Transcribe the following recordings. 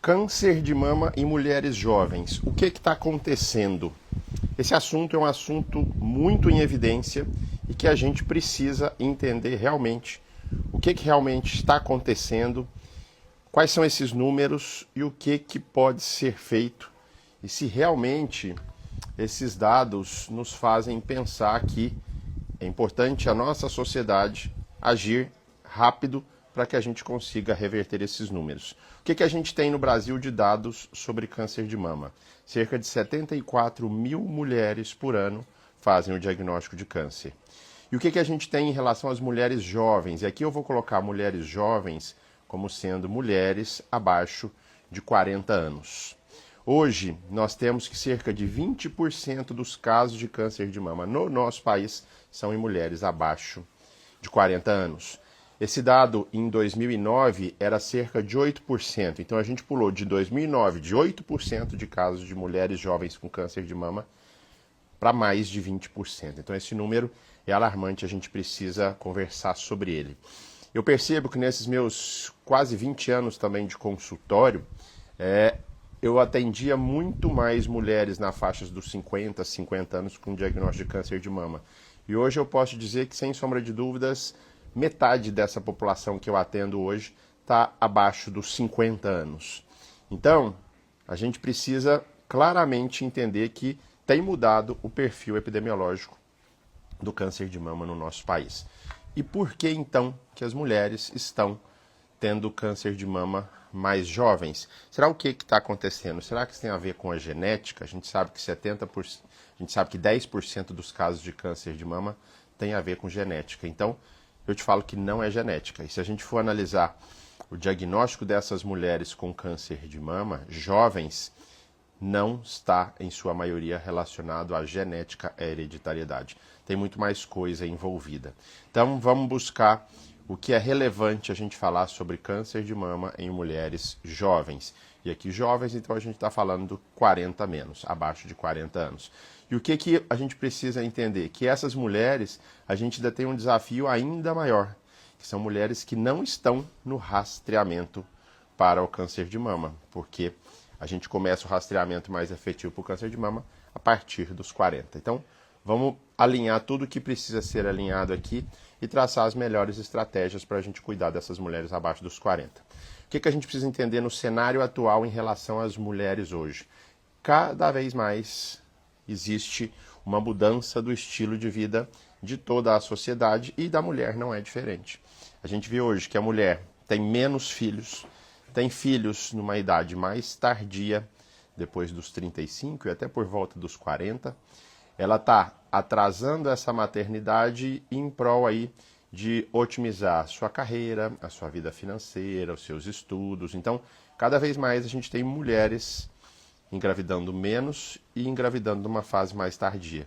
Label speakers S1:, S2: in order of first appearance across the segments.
S1: Câncer de mama em mulheres jovens. O que está acontecendo? Esse assunto é um assunto muito em evidência e que a gente precisa entender realmente o que realmente está acontecendo, quais são esses números e o que pode ser feito e se realmente esses dados nos fazem pensar que é importante a nossa sociedade agir rápido para que a gente consiga reverter esses números. O que a gente tem no Brasil de dados sobre câncer de mama? Cerca de 74 mil mulheres por ano fazem o diagnóstico de câncer. E o que a gente tem em relação às mulheres jovens? E aqui eu vou colocar mulheres jovens como sendo mulheres abaixo de 40 anos. Hoje, nós temos que cerca de 20% dos casos de câncer de mama no nosso país são em mulheres abaixo de 40 anos. Esse dado em 2009 era cerca de 8%. Então a gente pulou de 2009 de 8% de casos de mulheres jovens com câncer de mama para mais de 20%. Então esse número é alarmante, a gente precisa conversar sobre ele. Eu percebo que nesses meus quase 20 anos também de consultório, eu atendia muito mais mulheres na faixa dos 50 anos com diagnóstico de câncer de mama. E hoje eu posso dizer que, sem sombra de dúvidas, metade dessa população que eu atendo hoje está abaixo dos 50 anos. Então, a gente precisa claramente entender que tem mudado o perfil epidemiológico do câncer de mama no nosso país. E por que, então, que as mulheres estão tendo câncer de mama mais jovens? Será o que está acontecendo? Será que isso tem a ver com a genética? A gente sabe que 10% dos casos de câncer de mama tem a ver com genética. Então, eu te falo que não é genética. E se a gente for analisar o diagnóstico dessas mulheres com câncer de mama, jovens, não está, em sua maioria, relacionado à genética e à hereditariedade. Tem muito mais coisa envolvida. Então, vamos buscar o que é relevante a gente falar sobre câncer de mama em mulheres jovens. E aqui jovens, então a gente está falando 40 menos, abaixo de 40 anos. E o que a gente precisa entender? Que essas mulheres, a gente ainda tem um desafio ainda maior, que são mulheres que não estão no rastreamento para o câncer de mama, porque a gente começa o rastreamento mais efetivo para o câncer de mama a partir dos 40. Então, vamos alinhar tudo o que precisa ser alinhado aqui e traçar as melhores estratégias para a gente cuidar dessas mulheres abaixo dos 40. O que a gente precisa entender no cenário atual em relação às mulheres hoje? Cada vez mais existe uma mudança do estilo de vida de toda a sociedade e da mulher não é diferente. A gente vê hoje que a mulher tem menos filhos, tem filhos numa idade mais tardia, depois dos 35 e até por volta dos 40. Ela está atrasando essa maternidade em prol aí de otimizar a sua carreira, a sua vida financeira, os seus estudos. Então, cada vez mais a gente tem mulheres engravidando menos e engravidando numa fase mais tardia.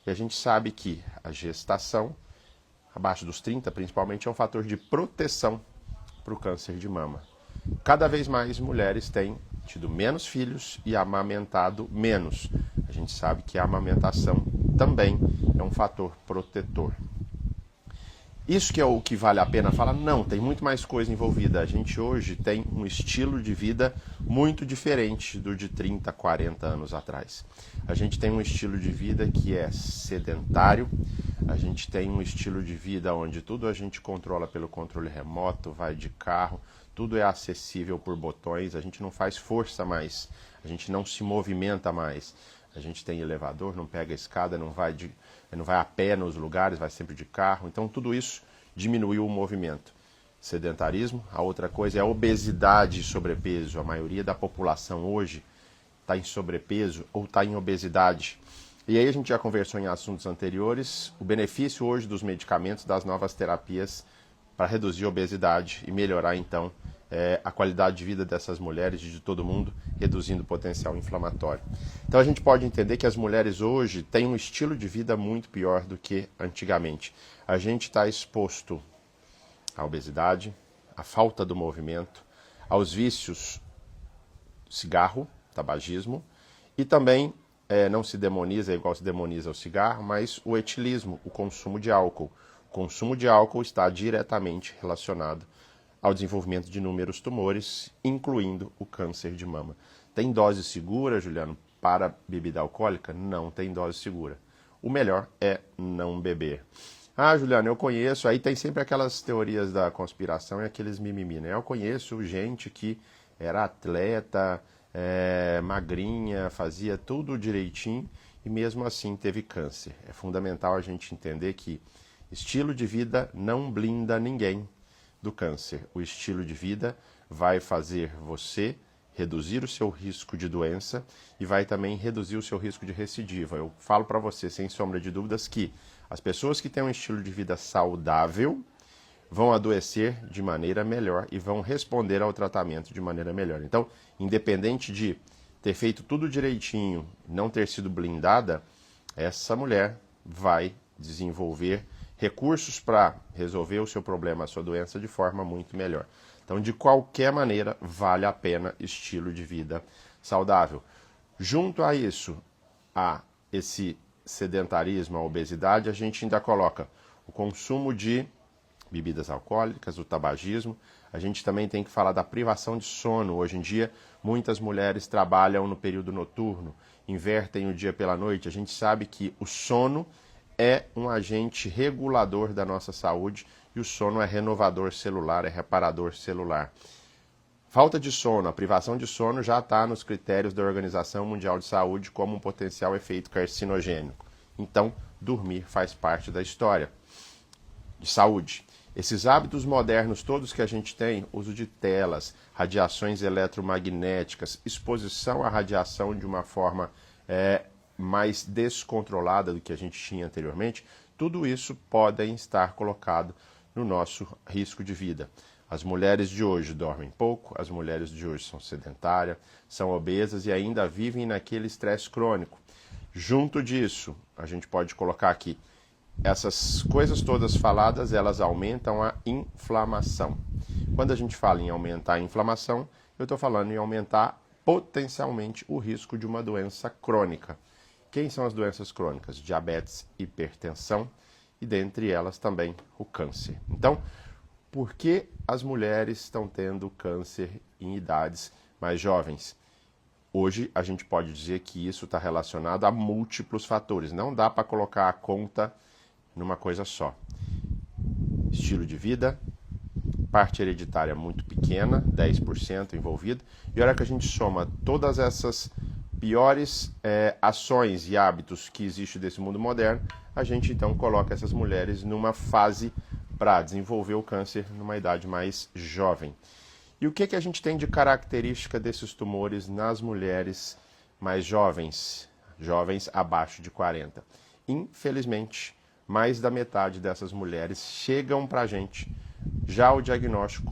S1: E a gente sabe que a gestação, abaixo dos 30 principalmente, é um fator de proteção para o câncer de mama. Cada vez mais mulheres têm tido menos filhos e amamentado menos. A gente sabe que a amamentação também é um fator protetor. Isso que é o que vale a pena falar? Não, tem muito mais coisa envolvida. A gente hoje tem um estilo de vida muito diferente do de 30, 40 anos atrás. A gente tem um estilo de vida que é sedentário, a gente tem um estilo de vida onde tudo a gente controla pelo controle remoto, vai de carro, tudo é acessível por botões, a gente não faz força mais, a gente não se movimenta mais. A gente tem elevador, não pega escada, não vai a pé nos lugares, vai sempre de carro. Então, tudo isso diminuiu o movimento. Sedentarismo. A outra coisa é a obesidade e sobrepeso. A maioria da população hoje está em sobrepeso ou está em obesidade. E aí a gente já conversou em assuntos anteriores, o benefício hoje dos medicamentos, das novas terapias para reduzir a obesidade e melhorar, então, a qualidade de vida dessas mulheres e de todo mundo, reduzindo o potencial inflamatório. Então a gente pode entender que as mulheres hoje têm um estilo de vida muito pior do que antigamente. A gente está exposto à obesidade, à falta do movimento, aos vícios, cigarro, tabagismo, e também não se demoniza igual se demoniza o cigarro, mas o etilismo, o consumo de álcool. O consumo de álcool está diretamente relacionado ao desenvolvimento de inúmeros tumores, incluindo o câncer de mama. Tem dose segura, Juliano, para bebida alcoólica? Não tem dose segura. O melhor é não beber. Ah, Juliano, eu conheço, aí tem sempre aquelas teorias da conspiração e aqueles mimimi, né? Eu conheço gente que era atleta, magrinha, fazia tudo direitinho e mesmo assim teve câncer. É fundamental a gente entender que estilo de vida não blinda ninguém do câncer. O estilo de vida vai fazer você reduzir o seu risco de doença e vai também reduzir o seu risco de recidiva. Eu falo para você, sem sombra de dúvidas, que as pessoas que têm um estilo de vida saudável vão adoecer de maneira melhor e vão responder ao tratamento de maneira melhor. Então, independente de ter feito tudo direitinho, não ter sido blindada, essa mulher vai desenvolver recursos para resolver o seu problema, a sua doença, de forma muito melhor. Então, de qualquer maneira, vale a pena estilo de vida saudável. Junto a isso, a esse sedentarismo, a obesidade, a gente ainda coloca o consumo de bebidas alcoólicas, o tabagismo. A gente também tem que falar da privação de sono. Hoje em dia, muitas mulheres trabalham no período noturno, invertem o dia pela noite. A gente sabe que o sono é um agente regulador da nossa saúde e o sono é renovador celular, é reparador celular. Falta de sono, a privação de sono já está nos critérios da Organização Mundial de Saúde como um potencial efeito carcinogênico. Então, dormir faz parte da história de saúde. Esses hábitos modernos todos que a gente tem, uso de telas, radiações eletromagnéticas, exposição à radiação de uma forma mais descontrolada do que a gente tinha anteriormente, tudo isso podem estar colocado no nosso risco de vida. As mulheres de hoje dormem pouco, as mulheres de hoje são sedentárias, são obesas e ainda vivem naquele estresse crônico. Junto disso, a gente pode colocar aqui, essas coisas todas faladas, elas aumentam a inflamação. Quando a gente fala em aumentar a inflamação, eu estou falando em aumentar potencialmente o risco de uma doença crônica. Quem são as doenças crônicas? Diabetes, hipertensão e dentre elas também o câncer. Então, por que as mulheres estão tendo câncer em idades mais jovens? Hoje a gente pode dizer que isso está relacionado a múltiplos fatores. Não dá para colocar a conta numa coisa só. Estilo de vida, parte hereditária muito pequena, 10% envolvido, e a hora que a gente soma todas essas piores ações e hábitos que existem desse mundo moderno, a gente então coloca essas mulheres numa fase para desenvolver o câncer numa idade mais jovem. E o que a gente tem de característica desses tumores nas mulheres mais jovens, jovens abaixo de 40? Infelizmente, mais da metade dessas mulheres chegam para a gente já o diagnóstico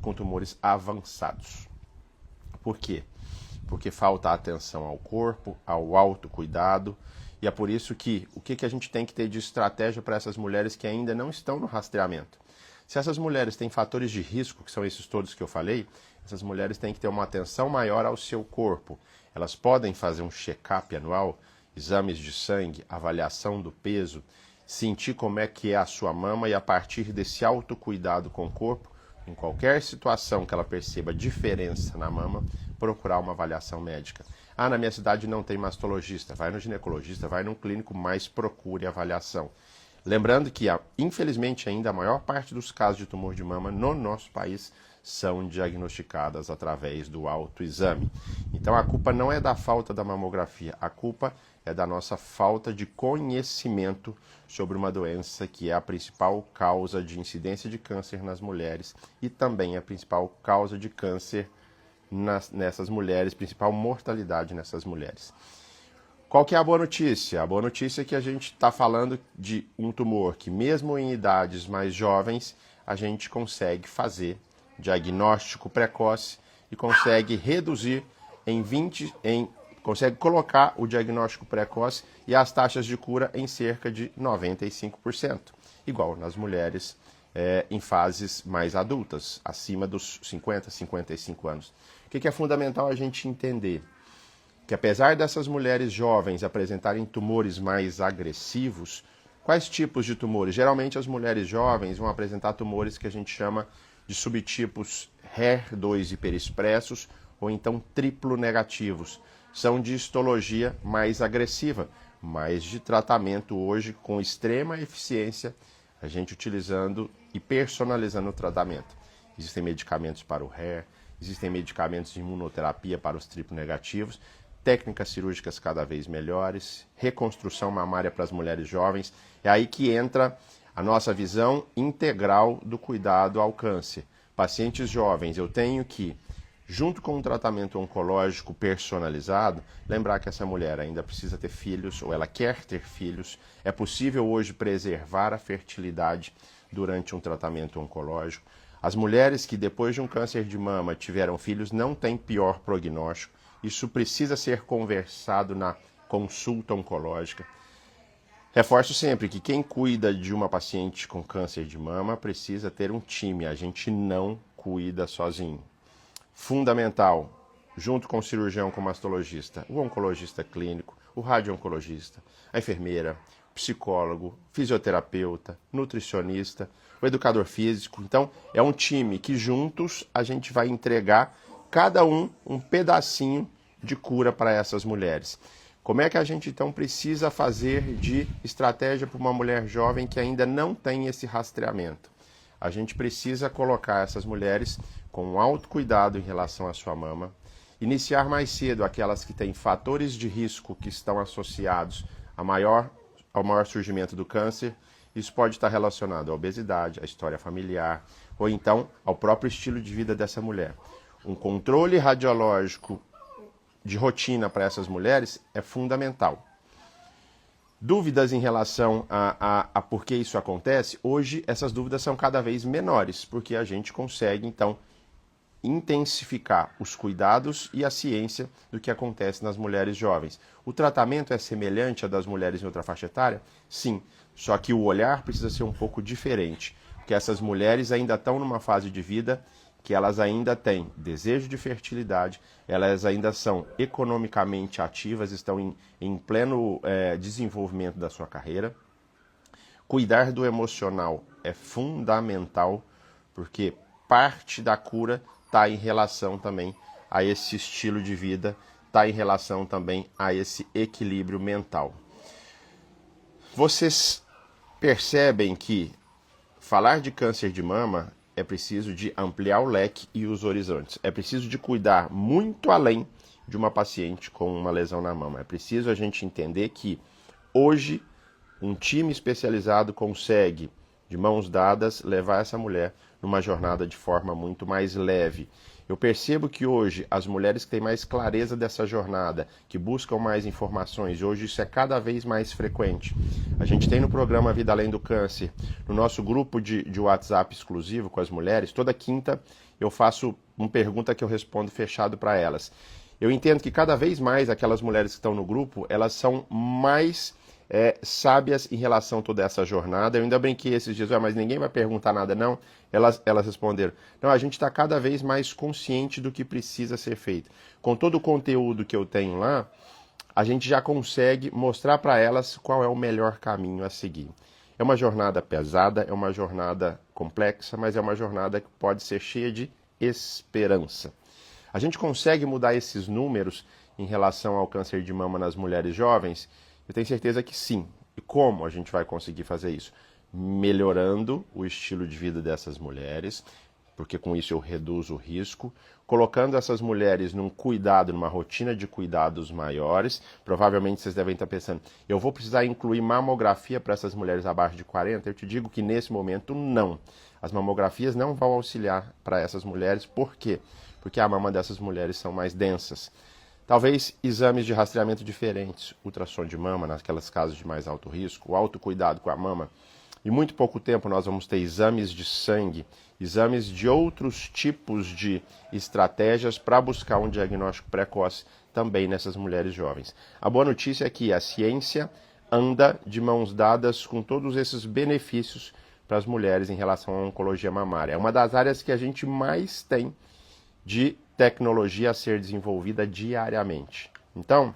S1: com tumores avançados. Por quê? Porque falta atenção ao corpo, ao autocuidado, e é por isso que o que a gente tem que ter de estratégia para essas mulheres que ainda não estão no rastreamento? Se essas mulheres têm fatores de risco, que são esses todos que eu falei, essas mulheres têm que ter uma atenção maior ao seu corpo. Elas podem fazer um check-up anual, exames de sangue, avaliação do peso, sentir como é que é a sua mama e a partir desse autocuidado com o corpo, em qualquer situação que ela perceba diferença na mama, procurar uma avaliação médica. Ah, na minha cidade não tem mastologista. Vai no ginecologista, vai num clínico, mas procure avaliação. Lembrando que, infelizmente, ainda a maior parte dos casos de tumor de mama no nosso país são diagnosticadas através do autoexame. Então, a culpa não é da falta da mamografia, a culpa é da nossa falta de conhecimento sobre uma doença que é a principal causa de incidência de câncer nas mulheres e também a principal causa de câncer nessas mulheres, principal mortalidade nessas mulheres. Qual que é a boa notícia? A boa notícia é que a gente está falando de um tumor que mesmo em idades mais jovens, a gente consegue fazer diagnóstico precoce e consegue reduzir consegue colocar o diagnóstico precoce e as taxas de cura em cerca de 95%, igual nas mulheres em fases mais adultas, acima dos 50, 55 anos. O que é fundamental a gente entender? Que apesar dessas mulheres jovens apresentarem tumores mais agressivos, quais tipos de tumores? Geralmente as mulheres jovens vão apresentar tumores que a gente chama de subtipos HER2 hiperexpressos ou então triplo negativos. São de histologia mais agressiva, mas de tratamento hoje com extrema eficiência, a gente utilizando e personalizando o tratamento. Existem medicamentos para o HER, existem medicamentos de imunoterapia para os triplo negativos, técnicas cirúrgicas cada vez melhores, reconstrução mamária para as mulheres jovens. É aí que entra a nossa visão integral do cuidado ao câncer. Pacientes jovens, eu tenho que, junto com um tratamento oncológico personalizado, lembrar que essa mulher ainda precisa ter filhos, ou ela quer ter filhos. É possível hoje preservar a fertilidade durante um tratamento oncológico. As mulheres que depois de um câncer de mama tiveram filhos não têm pior prognóstico. Isso precisa ser conversado na consulta oncológica. Reforço sempre que quem cuida de uma paciente com câncer de mama precisa ter um time. A gente não cuida sozinho. Fundamental, junto com o cirurgião, com o mastologista, o oncologista clínico, o radio-oncologista, a enfermeira, o psicólogo, fisioterapeuta, nutricionista, o educador físico. Então, é um time que juntos a gente vai entregar cada um pedacinho de cura para essas mulheres. Como é que a gente então precisa fazer de estratégia para uma mulher jovem que ainda não tem esse rastreamento? A gente precisa colocar essas mulheres com autocuidado em relação à sua mama, iniciar mais cedo aquelas que têm fatores de risco que estão associados ao maior surgimento do câncer. Isso pode estar relacionado à obesidade, à história familiar, ou então ao próprio estilo de vida dessa mulher. Um controle radiológico de rotina para essas mulheres é fundamental. Dúvidas em relação a por que isso acontece? Hoje essas dúvidas são cada vez menores, porque a gente consegue então intensificar os cuidados e a ciência do que acontece nas mulheres jovens. O tratamento é semelhante ao das mulheres em outra faixa etária? Sim, só que o olhar precisa ser um pouco diferente, porque essas mulheres ainda estão numa fase de vida que elas ainda têm desejo de fertilidade, elas ainda são economicamente ativas, estão em pleno desenvolvimento da sua carreira. Cuidar do emocional é fundamental, porque parte da cura está em relação também a esse estilo de vida, está em relação também a esse equilíbrio mental. Vocês percebem que falar de câncer de mama é preciso de ampliar o leque e os horizontes. É preciso de cuidar muito além de uma paciente com uma lesão na mama. É preciso a gente entender que hoje um time especializado consegue, de mãos dadas, levar essa mulher numa jornada de forma muito mais leve. Eu percebo que hoje as mulheres que têm mais clareza dessa jornada, que buscam mais informações, hoje isso é cada vez mais frequente. A gente tem no programa Vida Além do Câncer, no nosso grupo de WhatsApp exclusivo com as mulheres, toda quinta eu faço uma pergunta que eu respondo fechado para elas. Eu entendo que cada vez mais aquelas mulheres que estão no grupo, elas são mais sábias em relação a toda essa jornada. Eu ainda brinquei esses dias, mas ninguém vai perguntar nada não. Elas responderam, não, a gente está cada vez mais consciente do que precisa ser feito. Com todo o conteúdo que eu tenho lá, a gente já consegue mostrar para elas qual é o melhor caminho a seguir. É uma jornada pesada, é uma jornada complexa, mas é uma jornada que pode ser cheia de esperança. A gente consegue mudar esses números em relação ao câncer de mama nas mulheres jovens? Eu tenho certeza que sim. E como a gente vai conseguir fazer isso? Melhorando o estilo de vida dessas mulheres, porque com isso eu reduzo o risco, colocando essas mulheres num cuidado, numa rotina de cuidados maiores. Provavelmente vocês devem estar pensando, eu vou precisar incluir mamografia para essas mulheres abaixo de 40? Eu te digo que nesse momento não. As mamografias não vão auxiliar para essas mulheres. Por quê? Porque a mama dessas mulheres são mais densas. Talvez exames de rastreamento diferentes, ultrassom de mama, naquelas casos de mais alto risco, o autocuidado com a mama. Em muito pouco tempo nós vamos ter exames de sangue, exames de outros tipos de estratégias para buscar um diagnóstico precoce também nessas mulheres jovens. A boa notícia é que a ciência anda de mãos dadas com todos esses benefícios para as mulheres em relação à oncologia mamária. É uma das áreas que a gente mais tem de tecnologia a ser desenvolvida diariamente. Então,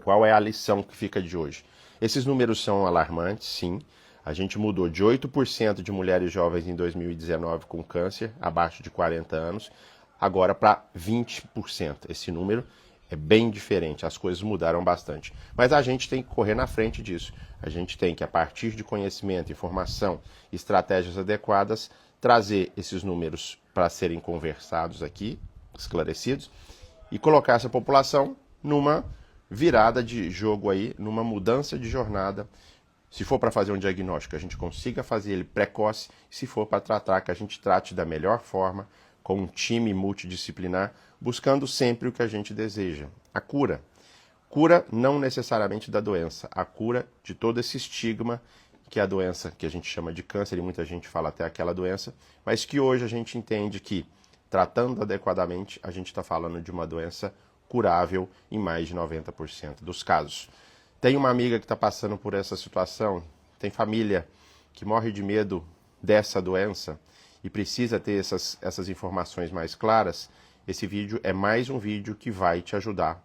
S1: qual é a lição que fica de hoje? Esses números são alarmantes, sim. A gente mudou de 8% de mulheres jovens em 2019 com câncer, abaixo de 40 anos, agora para 20%. Esse número é bem diferente, as coisas mudaram bastante. Mas a gente tem que correr na frente disso. A gente tem que, a partir de conhecimento, informação, estratégias adequadas, trazer esses números para serem conversados aqui, esclarecidos, e colocar essa população numa virada de jogo aí, numa mudança de jornada. Se for para fazer um diagnóstico, a gente consiga fazer ele precoce. Se for para tratar, que a gente trate da melhor forma, com um time multidisciplinar, buscando sempre o que a gente deseja, a cura. Cura não necessariamente da doença, a cura de todo esse estigma que é a doença que a gente chama de câncer, e muita gente fala até aquela doença, mas que hoje a gente entende que, tratando adequadamente, a gente está falando de uma doença curável em mais de 90% dos casos. Tem uma amiga que está passando por essa situação, tem família que morre de medo dessa doença e precisa ter essas informações mais claras. Esse vídeo é mais um vídeo que vai te ajudar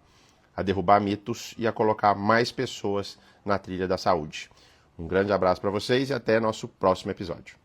S1: a derrubar mitos e a colocar mais pessoas na trilha da saúde. Um grande abraço para vocês e até nosso próximo episódio.